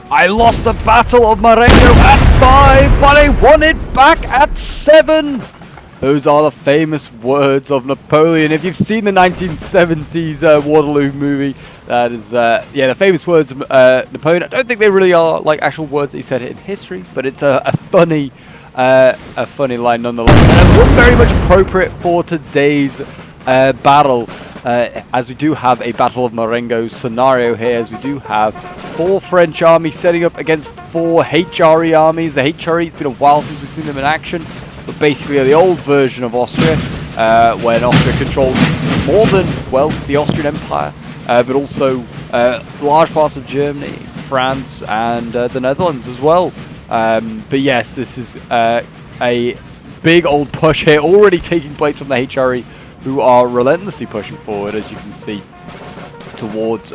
I lost the Battle of Marengo at 5, but I won it back at 7. Those are the famous words of Napoleon. If you've seen the 1970s Waterloo movie, that is, yeah, the famous words of Napoleon. I don't think they really are like actual words that he said in history, but it's a funny line nonetheless, and very much appropriate for today's battle. As we do have a Battle of Marengo scenario here, as we do have 4 French armies setting up against 4 HRE armies. The HRE, it's been a while since we've seen them in action, but basically the old version of Austria, when Austria controlled more than, well, the Austrian Empire, but also large parts of Germany, France, and the Netherlands as well. But yes, this is a big old push here already taking place from the HRE, who are relentlessly pushing forward, as you can see, towards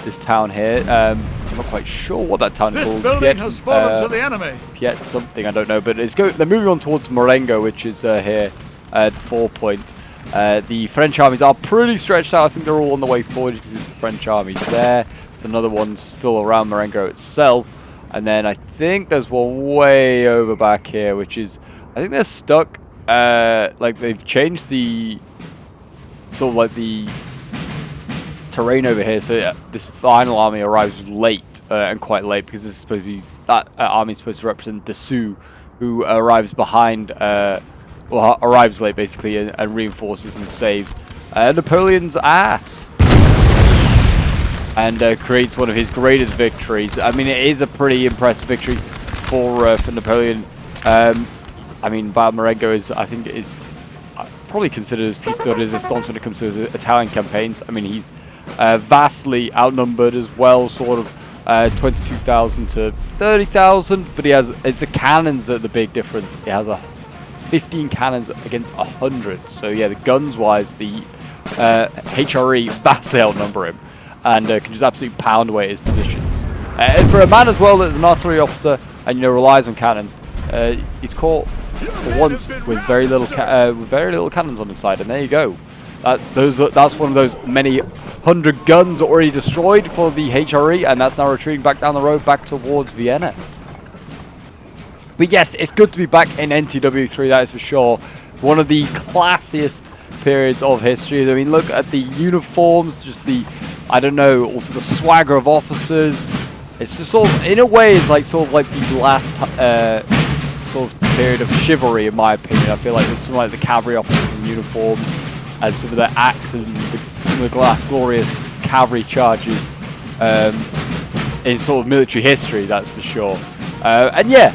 this town here. I'm not quite sure what that town is called. This building has fallen to the enemy. Piet something, I don't know, but they're moving on towards Marengo, which is here at 4 point. The French armies are pretty stretched out. I think they're all on the way forward because it's the French armies there. There's another one still around Marengo itself. And then I think there's one way over back here, which is, I think they're stuck. Like they've changed the sort of like the terrain over here, so this final army arrives late and quite late, because this is supposed to be, that army is supposed to represent Dessous, who arrives behind, well, arrives late basically, and reinforces and saves Napoleon's ass, and creates one of his greatest victories. I mean, it is a pretty impressive victory for Napoleon. I mean, Battle of Marengo is, I think, is probably considered as piece de resistance when it comes to his Italian campaigns. I mean, he's vastly outnumbered as well, sort of 22,000 to 30,000, but he has, it's the cannons that are the big difference. He has 15 cannons against 100. So yeah, the guns-wise, the HRE vastly outnumber him, and can just absolutely pound away at his positions. And for a man as well that's an artillery officer and, you know, relies on cannons, he's caught once with very little cannons on his side, and there you go. That's one of those many 100 guns already destroyed for the HRE, and that's now retreating back down the road back towards Vienna. But yes, it's good to be back in NTW3, that is for sure. One of the classiest periods of history. I mean, look at the uniforms, just the, I don't know, also the swagger of officers. It's just sort of, in a way, it's like sort of like the last sort of period of chivalry, in my opinion. I feel like it's some like the cavalry officers in uniforms, and some of the axe and some of the glorious cavalry charges in sort of military history, that's for sure. And yeah,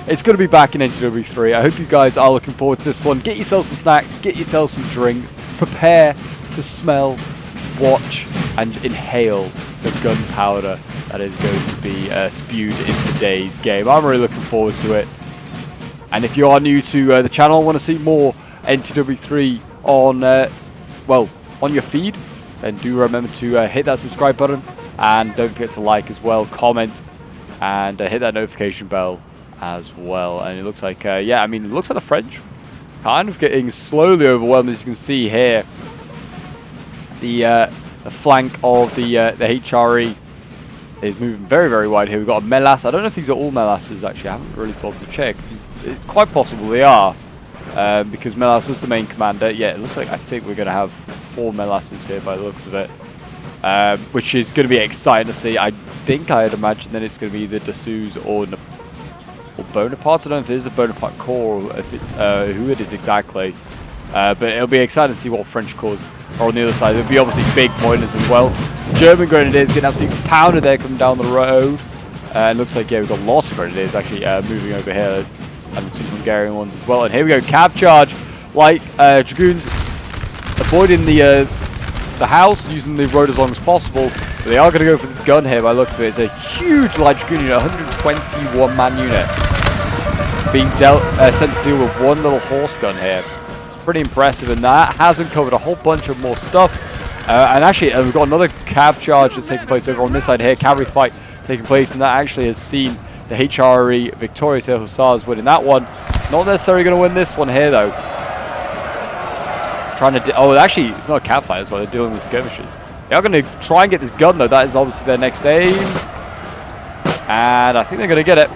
it's going to be back in NTW3. I hope you guys are looking forward to this one. Get yourself some snacks, get yourself some drinks, prepare to smell, watch, and inhale the gunpowder that is going to be spewed in today's game. I'm really looking forward to it. And if you are new to the channel and want to see more NTW3 on, well, on your feed, then do remember to hit that subscribe button, and don't forget to like as well, comment, and hit that notification bell as well. And it looks like, yeah, I mean, it looks like the French kind of getting slowly overwhelmed, as you can see here. The flank of the HRE is moving very, very wide here. We've got a Melas. I don't know if these are all Melasses, actually. I haven't really bothered to check. It's quite possible they are, because Melas was the main commander. Yeah, it looks like, I think we're going to have 4 Melasses here by the looks of it, which is going to be exciting to see. I think I'd imagine that it's going to be either Dessous or Bonaparte. I don't know if it is a Bonaparte corps, or if it, who it is exactly. But it'll be exciting to see what French corps are on the other side. There'll be obviously big pointers as well. German grenadiers getting absolutely pounded there coming down the road. It looks like, yeah, we've got lots of grenadiers actually moving over here, and some Hungarian ones as well. And here we go, cav charge, like dragoons avoiding the house, using the road as long as possible. But they are going to go for this gun here by the looks of it. It's a huge light dragoon unit, 121 man unit, being sent to deal with one little horse gun here. It's pretty impressive, and that hasn't covered a whole bunch of more stuff. And actually, we've got another cav charge that's taking place over on this side here, cavalry fight taking place, and that actually has seen the HRE victorious here, Hussars winning that one. Not necessarily going to win this one here, though. Trying to, oh, actually, it's not a cav fight as well, they're dealing with skirmishes. They are going to try and get this gun, though. That is obviously their next aim. And I think they're going to get it.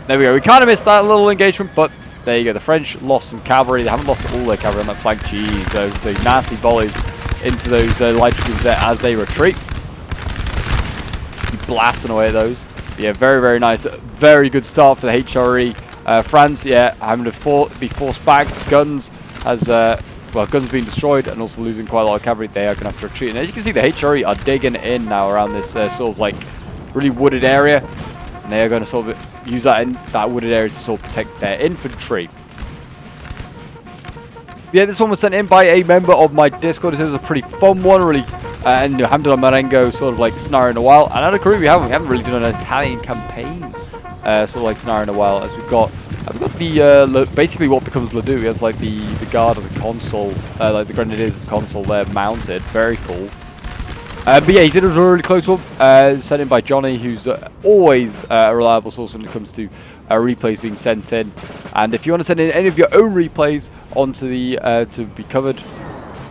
There we go. We kind of missed that little engagement, but there you go. The French lost some cavalry. They haven't lost all their cavalry on that flank. Jeez, those nasty volleys into those light troops there as they retreat. Keep blasting away at those. But yeah, very, very nice. Very good start for the HRE. France, yeah, having to be forced back. Guns has, well, guns being destroyed and also losing quite a lot of cavalry. They are going to have to retreat. And as you can see, the HRE are digging in now around this sort of like really wooded area. And they are going to sort of use that wooded area to sort of protect their infantry. Yeah, this one was sent in by a member of my Discord. This is a pretty fun one, really. And I haven't done a Marengo sort of like scenario in a while. And I'd agree, we haven't really done an Italian campaign sort of like scenario in a while. As we've got the basically what becomes Ledoux. We have like the guard of the consul, like the grenadiers of the consul there mounted. Very cool. But yeah, he did a really close one, sent in by Johnny, who's always a reliable source when it comes to replays being sent in. And if you want to send in any of your own replays onto the to be covered,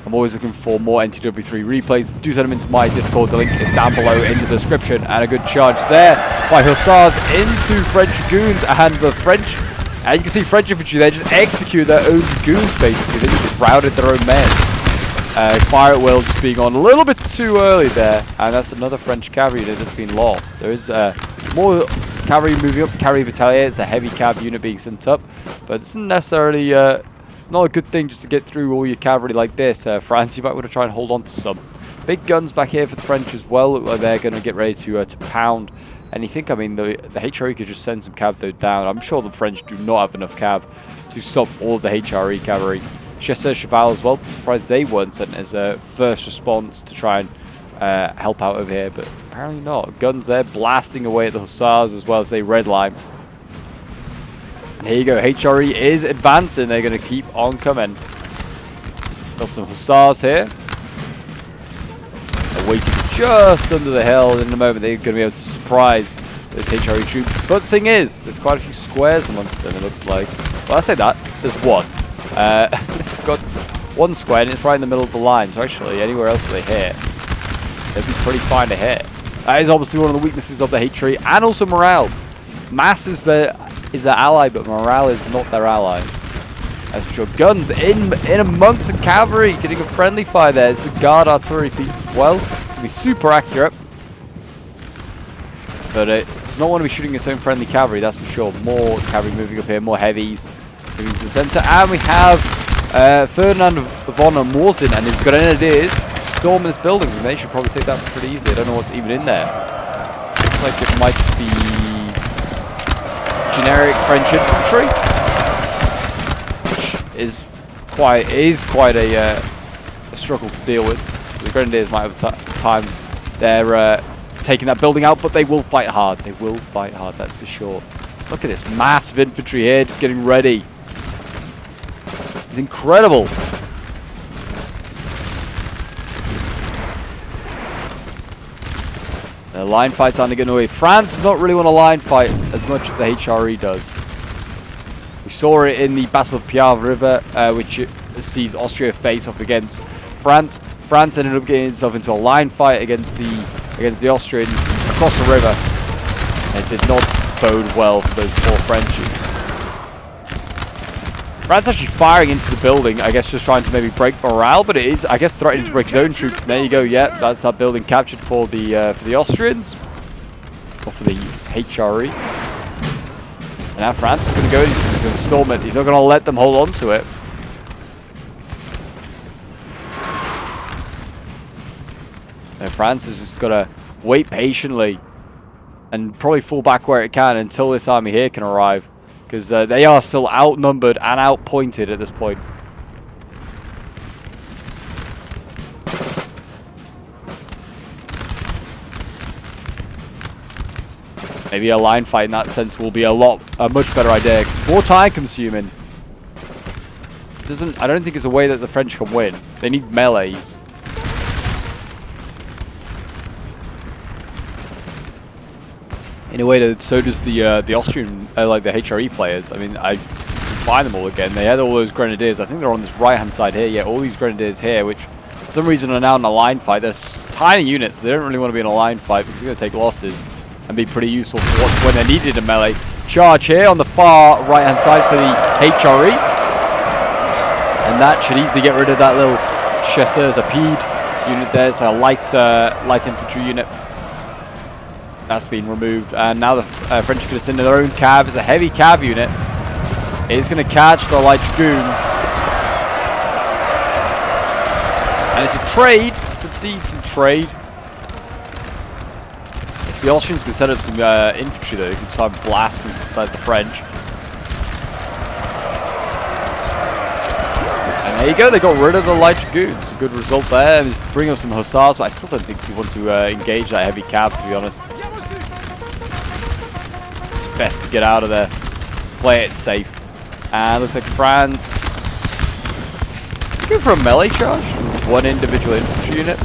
I'm always looking for more NTW3 replays. Do send them into my Discord. The link is down below in the description. And a good charge there by Hussars into French goons, and the French, as you can see, French infantry, they just execute their own goons basically. They just routed their own men. Fire at will just being on a little bit too early there, and that's another French cavalry that has been lost. There is more cavalry moving up. Cavalry battalion, it's a heavy cav unit being sent up, but it's not necessarily not a good thing just to get through all your cavalry like this. France, you might want to try and hold on to some big guns back here for the French as well. They're going to get ready to pound. And you think, I mean, the HRE could just send some cav though down. I'm sure the French do not have enough cav to stop all of the HRE cavalry. Chasseur Cheval as well. I'm surprised they weren't sent as a first response to try and help out over here, but apparently not. Guns there blasting away at the Hussars as well as they redline. And here you go, HRE is advancing. They're going to keep on coming. Got some Hussars here. They're waiting just under the hill. In a moment, they're going to be able to surprise those HRE troops. But the thing is, there's quite a few squares amongst them, it looks like. Well, I say that. There's one. Got one square and it's right in the middle of the line, so actually anywhere else they hit, they'd be pretty fine to hit. That is obviously one of the weaknesses of the HRE, and also morale. Mass is their ally, but morale is not their ally. That's for sure. Guns in amongst the cavalry, getting a friendly fire there. It's a guard artillery piece as well. It's going to be super accurate. But it's not want to be shooting its own friendly cavalry, that's for sure. More cavalry moving up here, more heavies moving to the centre. And we have Ferdinand von Morsin and his grenadiers storming this building. And they should probably take that pretty easily. I don't know what's even in there. Looks like it might just be generic French infantry, which is quite a struggle to deal with. The grenadiers might have time. They're taking that building out, but they will fight hard. They will fight hard, that's for sure. Look at this massive infantry here, just getting ready. It's incredible. The line fight's starting to get away. France does not really want a line fight as much as the HRE does. We saw it in the Battle of Piave River, which sees Austria face off against France. France ended up getting itself into a line fight against the Austrians across the river. It did not bode well for those poor Frenchies. France actually firing into the building, I guess just trying to maybe break morale, but it is, I guess, threatening to break his own troops. And there you go, yeah, that's that building captured for the Austrians, or for the HRE. And now France is going to go in, he's going to storm it. He's not going to let them hold on to it. And France is just going to wait patiently and probably fall back where it can until this army here can arrive. Because they are still outnumbered and outpointed at this point. Maybe a line fight in that sense will be a much better idea. 'Cause it's more time consuming. I don't think it's a way that the French can win. They need melees. In a way that so does the Austrian, like the HRE players. I mean, I can find them all again. They had all those grenadiers. I think they're on this right-hand side here. Yeah, all these grenadiers here, which for some reason are now in a line fight. They're tiny units. So they don't really want to be in a line fight because they're going to take losses. and be pretty useful for when they're needed in melee. Charge here on the far right-hand side for the HRE. And that should easily get rid of that little chasseurs rapide unit there. It's a light infantry unit. That's been removed. And now the French are going to send in their own cav. It's a heavy cav unit. It's going to catch the light dragoons. And it's a trade. It's a decent trade. If the Austrians can set up some infantry though, they can start blasting inside the French. And there you go, they got rid of the light dragoons. A good result there. Just bring up some hussars, but I still don't think you want to engage that heavy cav, to be honest. Best to get out of there. Play it safe. And looks like France go for a melee charge. One individual infantry unit.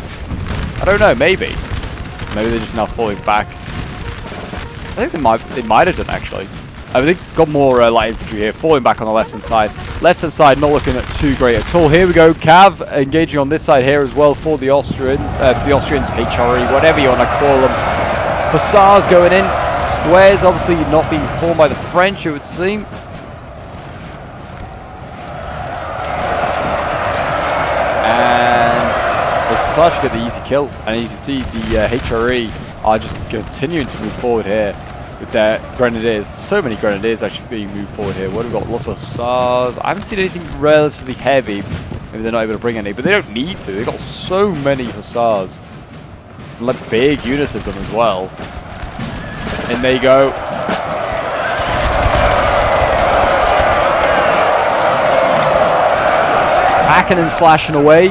I don't know, maybe. Maybe they're just now falling back. I think they might have done actually. I think got more light infantry here, falling back on the left hand side. Left hand side not looking too great at all. Here we go, Cav engaging on this side here as well for the Austrians, HRE, whatever you want to call them. Hussars going in. Squares obviously not being formed by the French, it would seem. And the Hussars should get the easy kill. And you can see the HRE are just continuing to move forward here with their grenadiers. So many grenadiers actually being moved forward here. What have we got? Lots of Hussars. I haven't seen anything relatively heavy. Maybe they're not able to bring any, but they don't need to. They've got so many Hussars. Like big units of them as well. And there you go. Hacking and slashing away.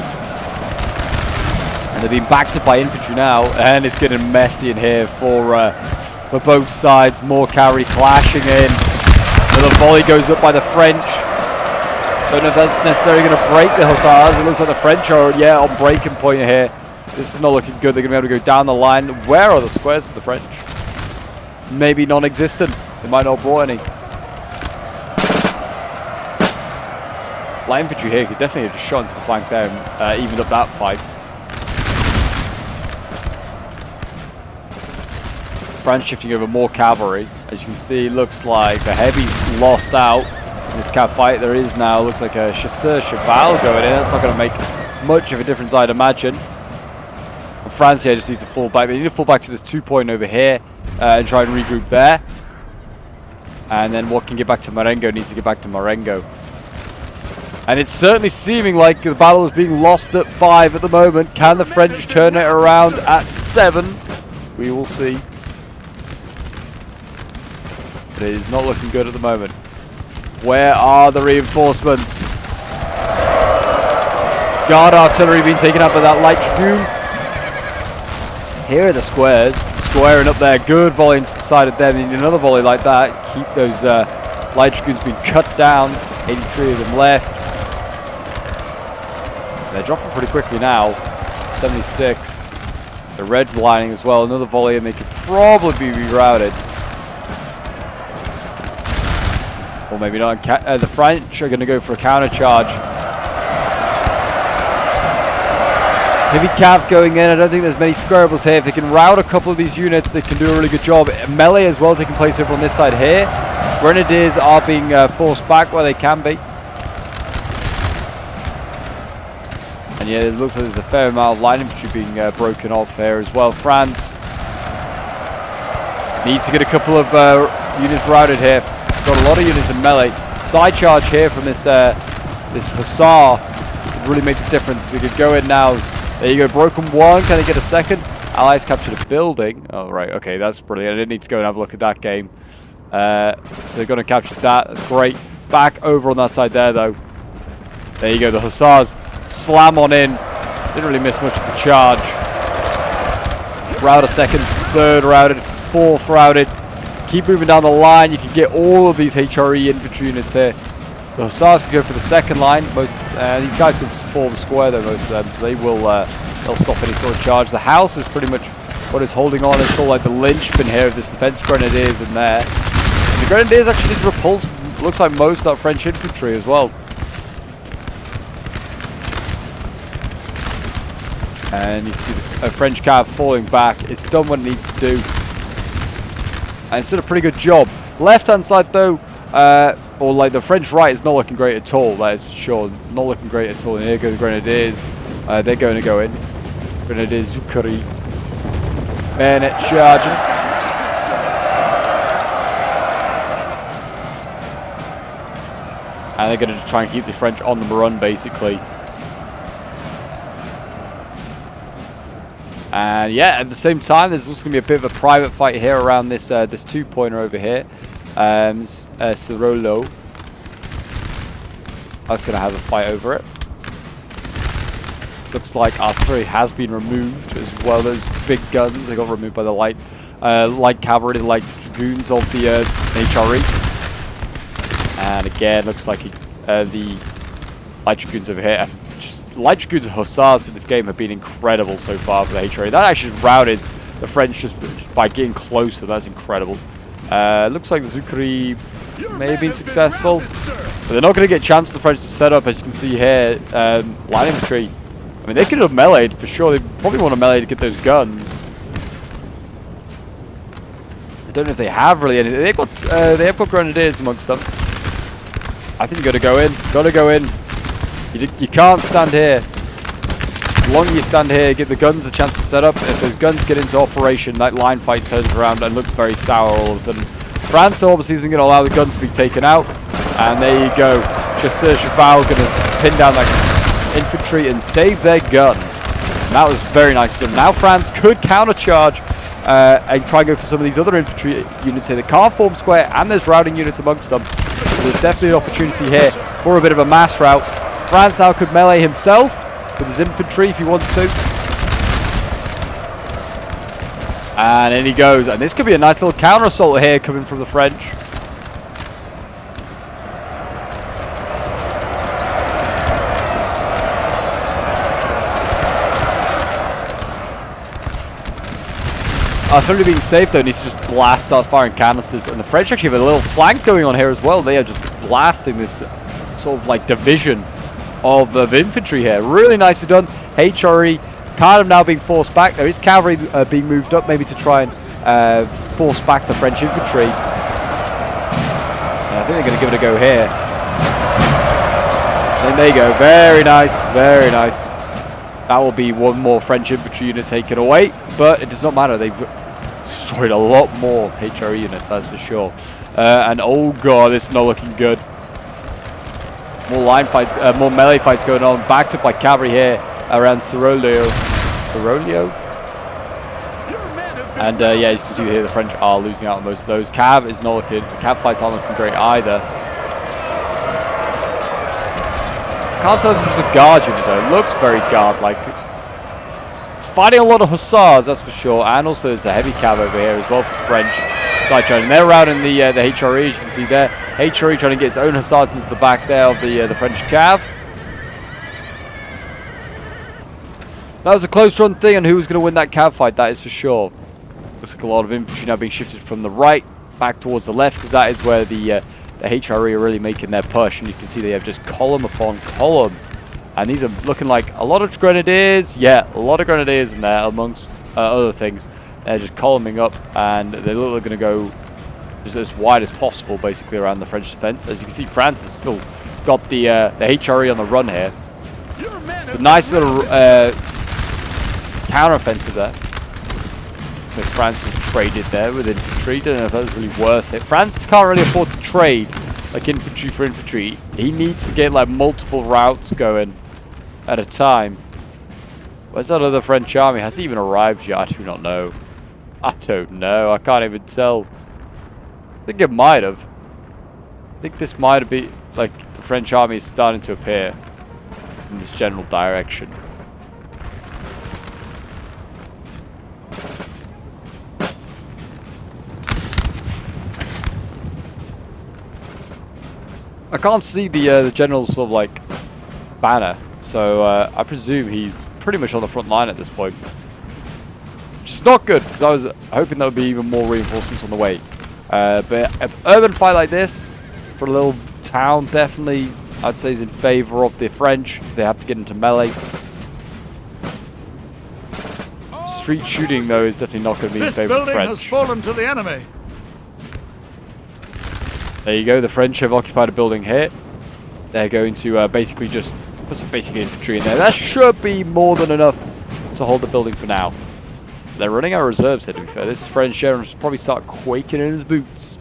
And they're being backed up by infantry now. And it's getting messy in here for both sides. More cavalry clashing in. Another volley goes up by the French. Don't know if that's necessarily going to break the Hussars. It looks like the French are, yeah, on breaking point here. This is not looking good. They're going to be able to go down the line. Where are the squares of the French? Maybe non-existent. They might not have brought any. Light infantry here could definitely have just shot into the flank there and evened up that fight. France shifting over more cavalry. As you can see, looks like the heavy's lost out in this cav fight. There is now, looks like a chasseur cheval going in. That's not going to make much of a difference, I'd imagine. And France here just needs to fall back. They need to fall back to this 2 point over here. And try and regroup there. And then what can get back to Marengo needs to get back to Marengo. And it's certainly seeming like the battle is being lost at 5 at the moment. Can the French turn it around at 7? We will see. But it is not looking good at the moment. Where are the reinforcements? Guard artillery being taken out by that light dragoon. Here are the squares. Squaring up there, good volley into the side of them. They need another volley like that. Keep those light dragoons being cut down. 83 of them left. They're dropping pretty quickly now. 76. The Reds lining as well. Another volley and they could probably be rerouted. Or maybe not. The French are going to go for a counter charge. Heavy cav going in. I don't think there's many squarables here. If they can rout a couple of these units, they can do a really good job. Melee as well taking place over on this side here. Grenadiers are being forced back where they can be. And yeah, it looks like there's a fair amount of light infantry being broken off here as well. France needs to get a couple of units routed here. Got a lot of units in melee. Side charge here from this this Hussar could really make the difference. We could go in now. There you go, broken one. Can they get a second? Allies captured a building. Oh, right. Okay, that's brilliant. I didn't need to go and have a look at that game. So they're going to capture that. That's great. Back over on that side there, though. There you go. The Hussars slam on in. Didn't really miss much of the charge. Rout a second. Third routed. Fourth routed. Keep moving down the line. You can get all of these HRE infantry units here. The Hussars can go for the second line. These guys can form square though, most of them, so they will they'll stop any sort of charge. The house is pretty much what is holding on. It's all like the linchpin here of this defense grenadiers in there. And the grenadiers actually did repulse. Looks like most of that French infantry as well. And you can see the French cav falling back. It's done what it needs to do. And it's done a pretty good job. Left-hand side, though, or like the French right is not looking great at all, that is for sure. Not looking great at all. And here go the Grenadiers. They're going to go in. Grenadiers, Zuccheri. Bayonet charging. And they're going to try and keep the French on the run, basically. And yeah, at the same time, there's also going to be a bit of a private fight here around this this 2-pointer over here. Cirolo. That's going to have a fight over it. Looks like artillery has been removed as well. Those big guns, they got removed by the light cavalry, the light dragoons of the HRE. And again, looks like the light dragoons over here. Just light dragoons and hussars in this game have been incredible so far for the HRE. That actually routed the French just by getting closer. That's incredible. Looks like the Zuccheri may have been successful, but they're not going to get a chance for the French to set up, as you can see here. Light infantry. I mean, they could have meleeed for sure. They probably want to melee to get those guns. I don't know if they have really anything. They have got grenadiers amongst them. I think you got to go in. Got to go in. You can't stand here. The longer you stand here, give the guns a chance to set up. If those guns get into operation, that line fight turns around and looks very sour all of a sudden. France obviously isn't going to allow the guns to be taken out. And there you go. Chasseur Cheval going to pin down that infantry and save their gun. And that was very nice of them. Now France could countercharge and try and go for some of these other infantry units here that can't form square, and there's routing units amongst them. So there's definitely an opportunity here for a bit of a mass rout. France now could melee himself with his infantry if he wants to. And in he goes. And this could be a nice little counter assault here coming from the French. Artillery being safe though needs to just start firing canisters, and the French actually have a little flank going on here as well. They are just blasting this sort of like division of infantry here. Really nicely done. HRE kind of now being forced back. There is cavalry being moved up maybe to try and force back the French infantry. And I think they're going to give it a go here. And there you go. Very nice. Very nice. That will be one more French infantry unit taken away, but it does not matter. They've destroyed a lot more HRE units, that's for sure. And oh god, it's not looking good. More line fights, more melee fights going on. Backed up by cavalry here around Cirolo. And yeah, as you can see here, the French are losing out on most of those. Cav is not looking. Cav fights aren't looking great either. Can't tell if this is the guard unit though. It looks very guard-like. It's fighting a lot of hussars, that's for sure. And also there's a heavy cav over here as well for the French side trying. And they're routing the HRE, as you can see there. HRE trying to get its own hussars into the back there of the French cav. That was a close run thing, and who was going to win that cav fight, that is for sure. Looks like a lot of infantry now being shifted from the right back towards the left, because that is where the HRE are really making their push, and you can see they have just column upon column. And these are looking like a lot of grenadiers. Yeah, a lot of grenadiers in there, amongst other things. They're just columning up, and they're literally going to go just as wide as possible, basically, around the French defense. As you can see, France has still got the HRE on the run here. It's a nice little counter-offensive there. So France has traded there with infantry. Don't know if that was really worth it. France can't really afford to trade like infantry for infantry. He needs to get like multiple routes going at a time. Where's that other French army? Has it even arrived yet? I do not know. I don't know. I can't even tell. I think it might have. I think this might have been like the French army is starting to appear in this general direction. I can't see the general's sort of like banner, so I presume he's pretty much on the front line at this point. Which is not good, because I was hoping there would be even more reinforcements on the way. But an urban fight like this, for a little town, definitely I'd say is in favour of the French. They have to get into melee. Street shooting, though, is definitely not going to be in favour of the French. This building has fallen to the enemy. There you go. The French have occupied a building here. They're going to basically just put some basic infantry in there. That should be more than enough to hold the building for now. They're running out of reserves here, to be fair. This French general should probably start quaking in his boots.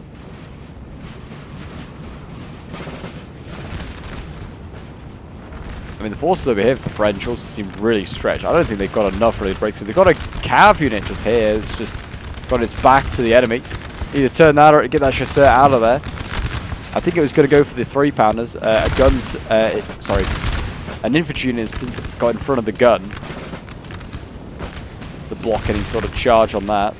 I mean, the forces over here for the French also seem really stretched. I don't think they've got enough really to break through. They've got a cav unit just here. It's just got its back to the enemy. Either turn that or get that chasseur out of there. I think it was going to go for the 3-pounders. An infantry unit has since got in front of the gun to block any sort of charge on that.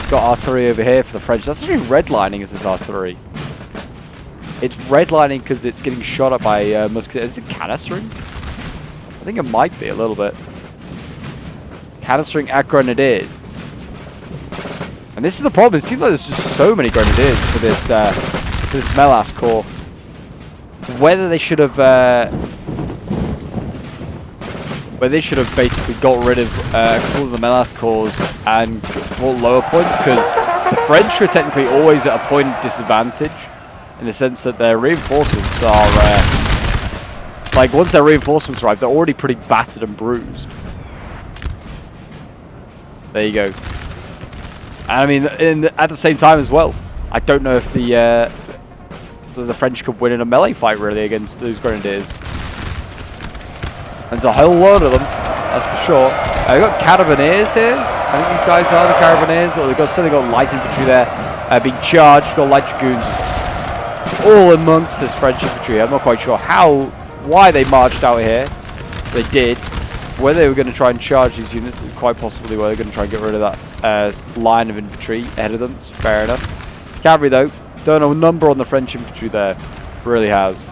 Got artillery over here for the French. That's actually redlining as this artillery. It's redlining because it's getting shot at by musketeers. Is it canistering? I think it might be a little bit. Canistering at grenadiers. And this is the problem. It seems like there's just so many grenadiers for this Melas corps. Whether they should have basically got rid of a couple of the Melas corps and brought lower points, because the French are technically always at a point of disadvantage in the sense that their reinforcements are like, once their reinforcements arrive, they're already pretty battered and bruised. There you go. And I mean, at the same time as well, I don't know if the French could win in a melee fight really against those grenadiers. And there's a whole load of them, that's for sure. We've got carabineers here. I think these guys are the carabineers, or they've certainly got light infantry there being charged. We've got light dragoons all amongst this French infantry. I'm not quite sure why they marched out here. They did. Whether they were going to try and charge these units, it's quite possibly where they're going to try and get rid of that line of infantry ahead of them. It's fair enough. Cavalry, though, done a number on the French infantry there. Really has.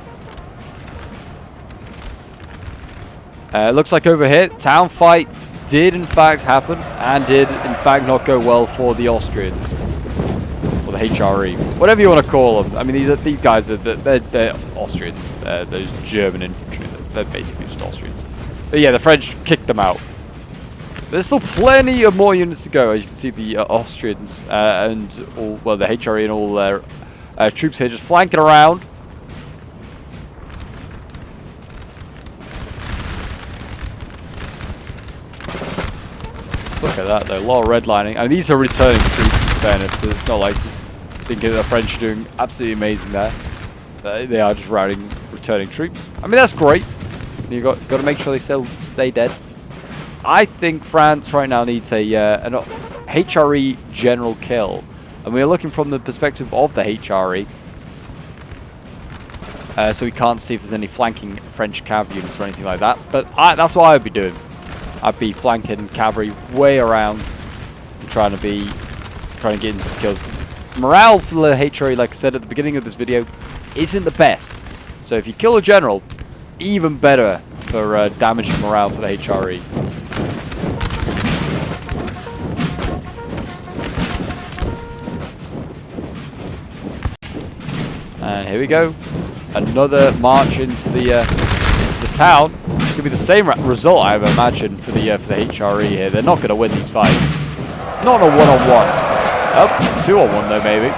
Looks like over here, town fight did in fact happen, and did in fact not go well for the Austrians. Or the HRE. Whatever you want to call them. I mean, these guys, they're Austrians. Those German infantry. They're basically just Austrians. But yeah, the French kicked them out. There's still plenty of more units to go. As you can see, the Austrians and all, well, the HRE and all their troops here just flanking around. Look at that, though. A lot of redlining. And these are returning troops, in fairness. So it's not like thinking the French are doing absolutely amazing there. They are just routing returning troops. I mean, that's great. You got to make sure they still stay dead. I think France right now needs an HRE general kill, and we're looking from the perspective of the HRE, so we can't see if there's any flanking French cav units or anything like that. But that's what I would be doing. I'd be flanking cavalry way around, trying to get into some kills. Morale for the HRE, like I said at the beginning of this video, isn't the best. So if you kill a general, even better for damaging morale for the HRE. And here we go. Another march into the town. It's going to be the same result, I imagine, for the HRE here. They're not going to win these fights. Not a one-on-one. Oh, 2-on-1 though, maybe.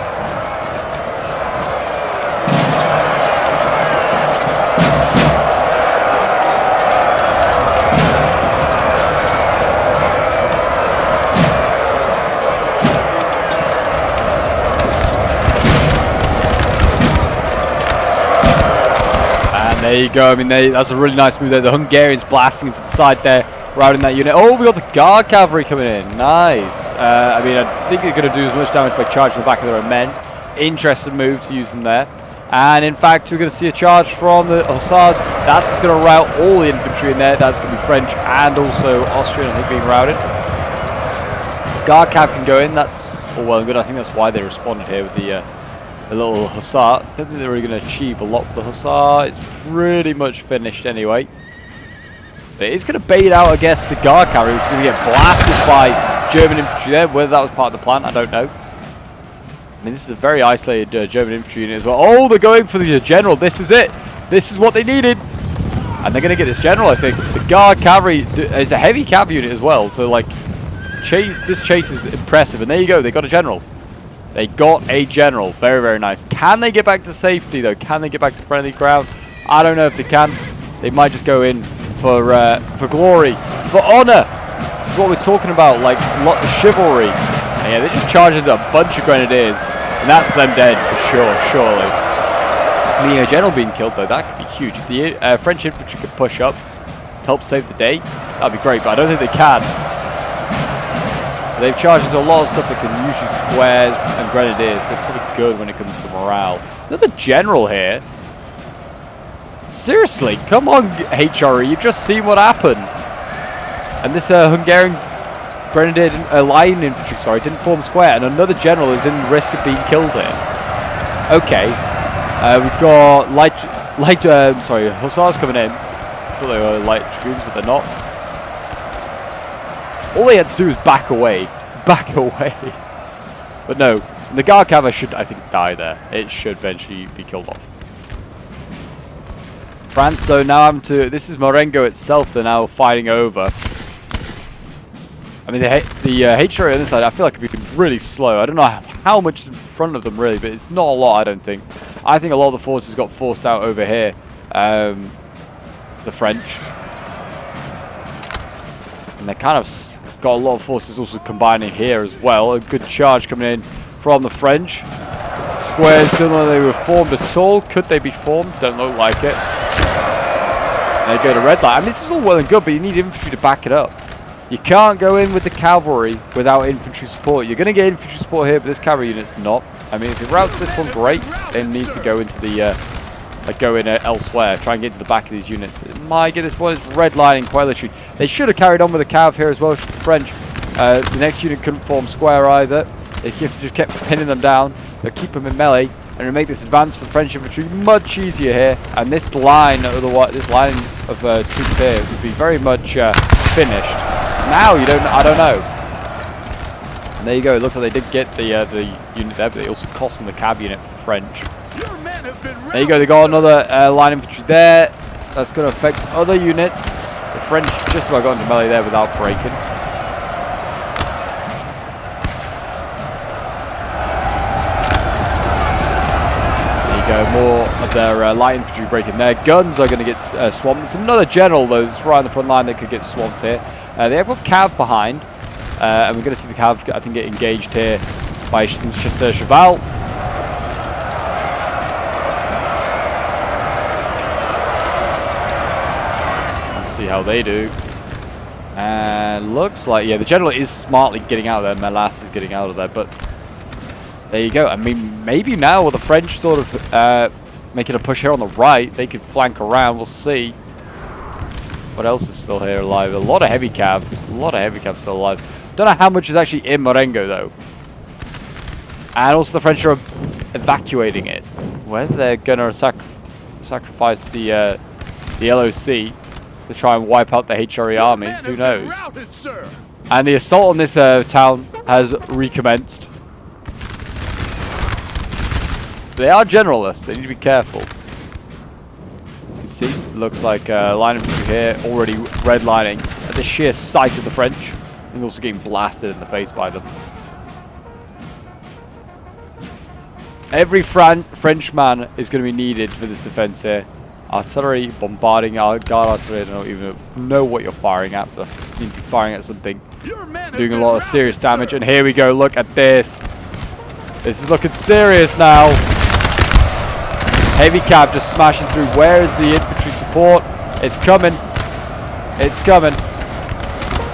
There you go. I mean, that's a really nice move there. The Hungarians blasting into the side there, routing that unit. Oh, we got the guard cavalry coming in. Nice. I mean, I think they're going to do as much damage by charging the back of their own men. Interesting move to use them there. And in fact, we're going to see a charge from the Hussars. That's just going to rout all the infantry in there. That's going to be French and also Austrian, I think, being routed. Guard cav can go in. That's all well and good. I think that's why they responded here with the little Hussar. I don't think they're really going to achieve a lot with the Hussar. It's pretty much finished anyway. But it's going to bait out, I guess, the guard cavalry, which is going to get blasted by German infantry there. Whether that was part of the plan, I don't know. I mean, this is a very isolated German infantry unit as well. Oh, they're going for the general. This is it. This is what they needed. And they're going to get this general, I think. The guard cavalry is a heavy cav unit as well. So, like, this chase is impressive. And there you go. They got a general. They got a general. Very, very nice. Can they get back to safety, though? Can they get back to friendly ground? I don't know if they can. They might just go in for glory, for honor. This is what we're talking about, like chivalry. And yeah, they just charged into a bunch of grenadiers, and that's them dead for sure, surely. The general being killed, though, that could be huge. If the French infantry could push up to help save the day, that'd be great, but I don't think they can. They've charged into a lot of stuff that can use squares and grenadiers. They're pretty good when it comes to morale. Another general here. Seriously, come on, HRE, you've just seen what happened. And this Hungarian grenadier, line infantry, sorry, didn't form square, and another general is in risk of being killed here. Okay, we've got hussars coming in. I thought they were light dragoons, but they're not. All they had to do was back away. Back away. But no, the Guard Cavalry should, I think, die there. It should eventually be killed off. France, though, now having to... This is Marengo itself they're now fighting over. I mean, the HRE on this side, I feel like it'd be really slow. I don't know how much is in front of them, really, but it's not a lot, I don't think. I think a lot of the forces got forced out over here. The French. And they kind of... got a lot of forces also combining here as well. A good charge coming in from the French. Squares don't know they were formed at all. Could they be formed? Don't look like it. And they go to red line. I mean, this is all well and good, but you need infantry to back it up. You can't go in with the cavalry without infantry support. You're going to get infantry support here, but this cavalry unit's not. I mean, if it routes this one, great. They need to go into the go in elsewhere. Try and get to the back of these units. It might get this one. It's redlining quite literally. They should have carried on with the cav here as well. The French. The next unit couldn't form square either. They just kept pinning them down. They'll keep them in melee and it'll make this advance for French infantry much easier here. And this line of troops here would be very much finished. Now you don't. I don't know. And there you go. It looks like they did get the unit there, but they also cost them the cav unit for the French. There you go, they got another line infantry there. That's going to affect other units. The French just about got into melee there without breaking. There you go, more of their light infantry breaking there. Guns are going to get swamped. There's another general, though, that's right on the front line that could get swamped here. They have got cav behind. And we're going to see the cav, I think, get engaged here by some Chasseur Cheval. See how they do. And looks like, yeah, the general is smartly getting out of there. Melas is getting out of there, but there you go. I mean, maybe now with the French sort of making a push here on the right, they could flank around. We'll see. What else is still here alive? A lot of heavy cav. A lot of heavy cav still alive. Don't know how much is actually in Marengo, though. And also the French are evacuating it. Whether they're going to sacrifice the LOC to try and wipe out the HRE armies, who knows? And the assault on this town has recommenced. They are generalists, they need to be careful. You can see, looks like line infantry here, already redlining at the sheer sight of the French, and also getting blasted in the face by them. Every Frenchman is going to be needed for this defense here. Artillery, bombarding, guard artillery, I don't even know what you're firing at, but you need to be firing at something. Doing a lot of serious damage, and here we go, look at this. This is looking serious now. Heavy cav just smashing through. Where is the infantry support? It's coming. It's coming.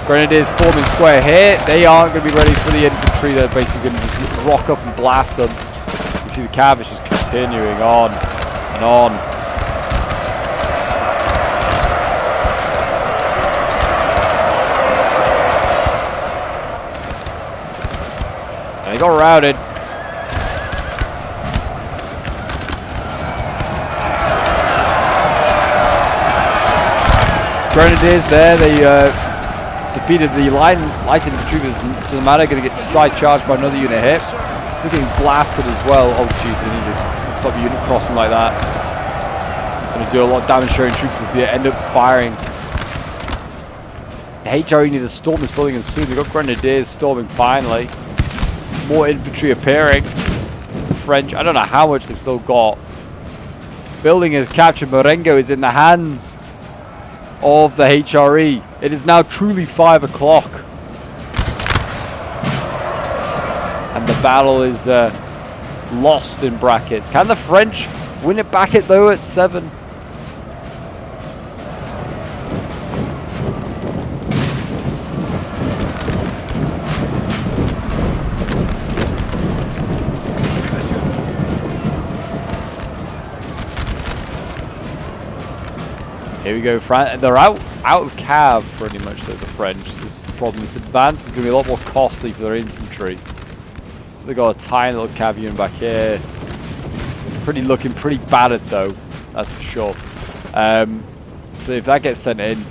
Grenadiers forming square here. They aren't going to be ready for the infantry. They're basically going to just rock up and blast them. You see the cav is just continuing on and on. They got routed. Grenadiers there, they defeated the light infantry, but it doesn't matter, going to get side charged by another unit here. Still getting blasted as well. Oh jeez, they need to stop a unit crossing like that. Going to do a lot of damage showing troops if they end up firing. The HRE need to storm this building and soon. They've got grenadiers storming finally. more infantry appearing. The French, I don't know how much they've still got. Building is captured. Marengo is in the hands of the HRE. It is now truly 5 o'clock. And the battle is lost in brackets. Can the French win it back it though at 7? Here we go, they're out of cav pretty much, though, the French. This is the problem. This advance is going to be a lot more costly for their infantry. So they've got a tiny little cav unit back here. Looking pretty battered, though, that's for sure. So if that gets sent in,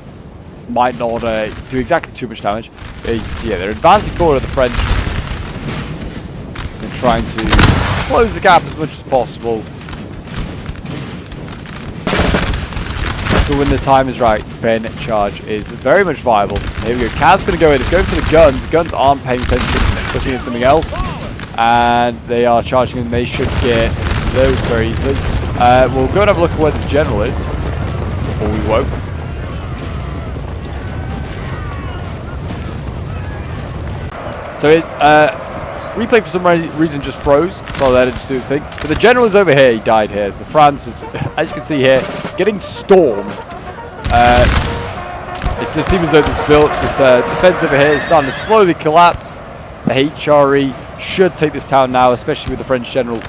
might not do exactly too much damage. You can see, they're advancing forward at the French. They're trying to close the gap as much as possible. So when the time is right, bayonet charge is very much viable. Here we go. Cav's going to go in. It's going for the guns. The guns aren't paying attention. Looking at something else. And they are charging and they should get those very easily. We'll go and have a look at where the general is. Or we won't. So it replay for some reason just froze. So let it just do its thing. But the general is over here. He died here. So France is, as you can see here, getting stormed. It just seems as though this defense over here is starting to slowly collapse. The HRE should take this town now, especially with the French general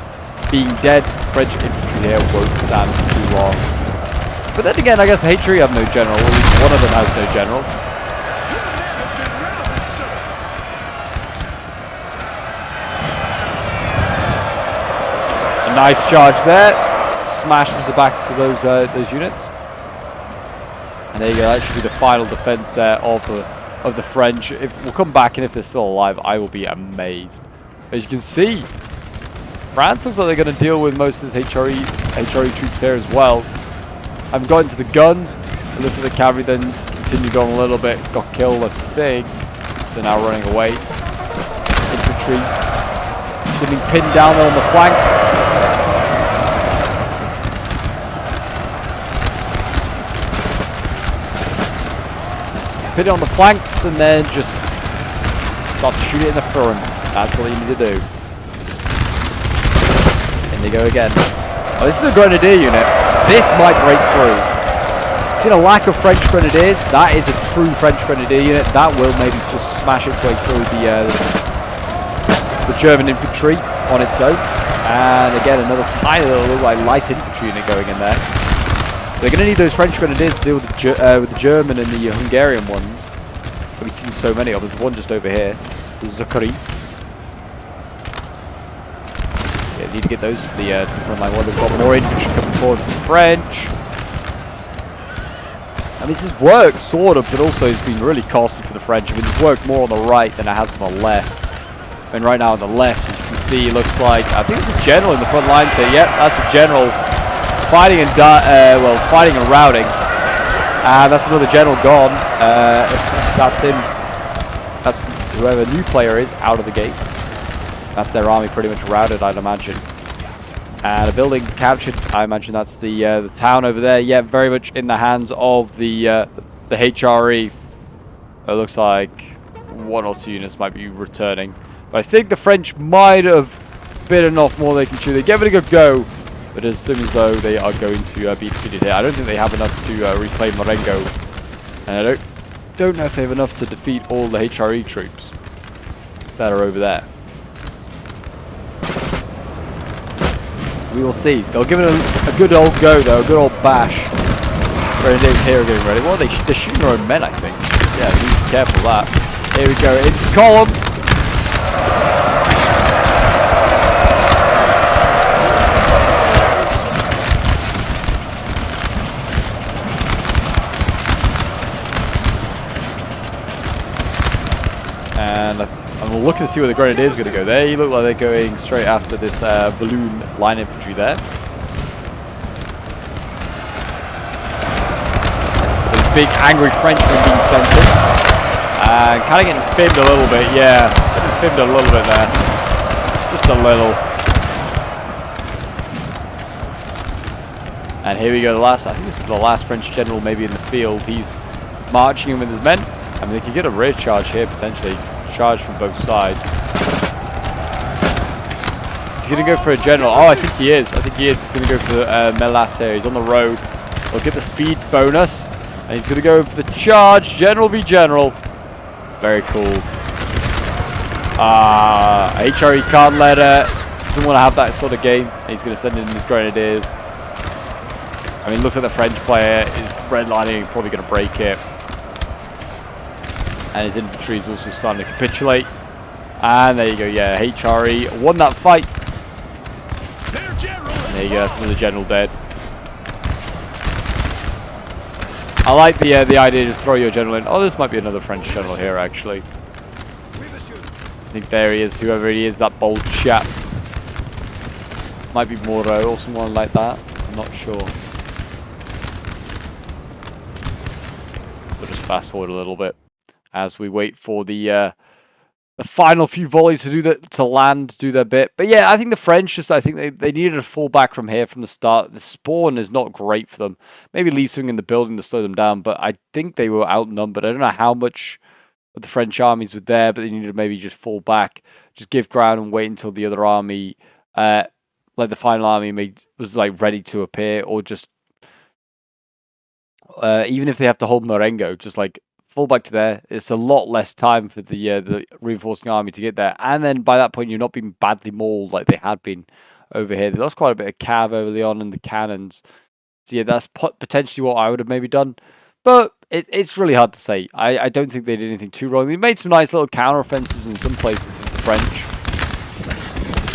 being dead. French infantry here won't stand too long. But then again, I guess the HRE have no general. Or at least one of them has no general. A nice charge there. Smashes the backs of those units. And there you go. That should be the final defense there of the French. If we'll come back, and if they're still alive, I will be amazed. As you can see, France looks like they're going to deal with most of this HRE troops here as well. I've got into the guns. It looks like the cavalry then continued on a little bit. Got killed, I think. They're now running away. Infantry getting pinned down on the flanks. Put it on the flanks and then just start to shoot it in the front. That's what you need to do. In they go again. Oh, this is a grenadier unit. This might break through. Seen a lack of French grenadiers. That is a true French grenadier unit. That will maybe just smash its way through the German infantry on its own. And again, another tiny little light infantry unit going in there. They're going to need those French grenadiers to deal with the German and the Hungarian ones. We've seen so many of them. There's one just over here. The Zachary. Yeah, need to get those to the front line. Well, they've got more infantry coming forward from the French. And this has worked, sort of, but also it's been really costly for the French. I mean, it's worked more on the right than it has on the left. I mean, right now on the left, as you can see, it looks like, I think it's a general in the front line. So, yep, that's a general. Fighting and fighting and routing, and that's another general gone. That's him. That's whoever new player is out of the gate. That's their army pretty much routed, I'd imagine. And a building captured. I imagine that's the town over there. Yeah, very much in the hands of the HRE. It looks like 1 or 2 units might be returning, but I think the French might have bitten off more than they can chew. They give it a good go. But it seems as though they are going to be defeated here. I don't think they have enough to reclaim Marengo. And I don't know if they have enough to defeat all the HRE troops that are over there. We will see. They'll give it a good old go, though. A good old bash. Grenadiers here are getting ready. Well, they're shooting their own men, I think. Yeah, we need to be careful of that. Here we go. Into column. And I'm looking to see where the grenadiers are going to go. They look like they're going straight after this balloon line infantry there. Those big angry Frenchmen being sent in. And kind of getting fibbed a little bit, yeah. Getting fibbed a little bit there. Just a little. And here we go, I think this is the last French general maybe in the field. He's marching in with his men. I mean, they could get a rear charge here, potentially. Charge from both sides. He's going to go for a general. Oh, I think he is. I think he is. He's going to go for Melas here. He's on the road. He'll get the speed bonus. And he's going to go for the charge. General v general. Very cool. HRE can't let doesn't want to have that sort of game. And he's going to send in his grenadiers. I mean, looks like the French player is redlining, probably going to break it. And his infantry is also starting to capitulate. And there you go, yeah, HRE won that fight. And there you go, that's another general dead. I like the idea to just throw your general in. Oh, this might be another French general here, actually. I think there he is, whoever he is, that bold chap. Might be Moreau or someone like that. I'm not sure. We'll just fast forward a little bit as we wait for the final few volleys to land, do their bit. But yeah, I think the French I think they needed to fall back from here from the start. The spawn is not great for them. Maybe leave something in the building to slow them down, but I think they were outnumbered. I don't know how much of the French armies were there, but they needed to maybe just fall back, just give ground and wait until the other army, like the final army, was like ready to appear, or just even if they have to hold Marengo, just like fall back to there. It's a lot less time for the reinforcing army to get there, and then by that point you're not being badly mauled like they had been over here. They lost quite a bit of cav early on in the cannons, so yeah, that's potentially what I would have maybe done, but it's really hard to say. I don't think they did anything too wrong. They made some nice little counter-offensives in some places with the French,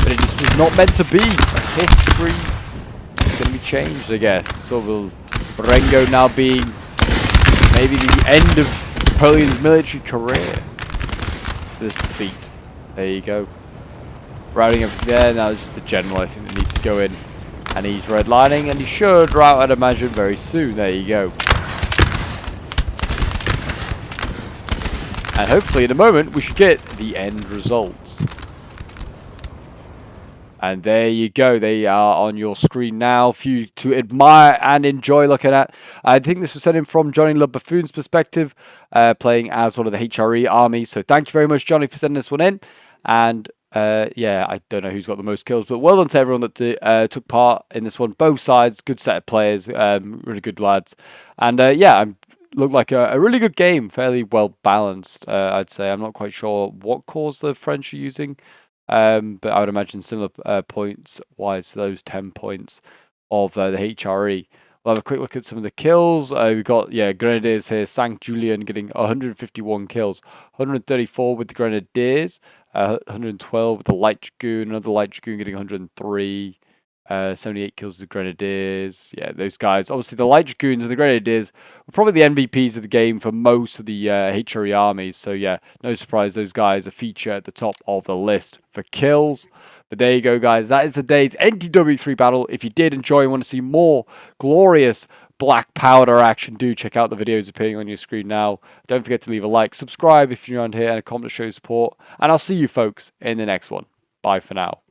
but it just was not meant to be. History is going to be changed, I guess. So will Marengo now being maybe the end of Napoleon's military career. This defeat. There you go. Routing everything there. Now it's just the general, I think, that needs to go in. And he's redlining, and he should rout, I'd imagine, very soon. There you go. And hopefully in a moment we should get the end results. And there you go. They are on your screen now for you to admire and enjoy looking at. I think this was sent in from Johnny Le Buffoon's perspective, playing as one of the HRE army. So thank you very much, Johnny, for sending this one in. And yeah, I don't know who's got the most kills, but well done to everyone that took part in this one. Both sides, good set of players, really good lads. And yeah, looked like a really good game, fairly well balanced, I'd say. I'm not quite sure what cores the French are using. But I would imagine similar points-wise to those 10 points of the HRE. We'll have a quick look at some of the kills. We've got, yeah, Grenadiers here. Saint Julien getting 151 kills. 134 with the Grenadiers. 112 with the Light Dragoon. Another Light Dragoon getting 103. 78 kills with the Grenadiers. Yeah, those guys. Obviously, the Light Dragoons and the Grenadiers were probably the MVPs of the game for most of the HRE armies. So, yeah, no surprise those guys are feature at the top of the list for kills. But there you go, guys. That is today's NTW3 battle. If you did enjoy and want to see more glorious black powder action, do check out the videos appearing on your screen now. Don't forget to leave a like, subscribe if you're around here, and a comment to show your support. And I'll see you folks in the next one. Bye for now.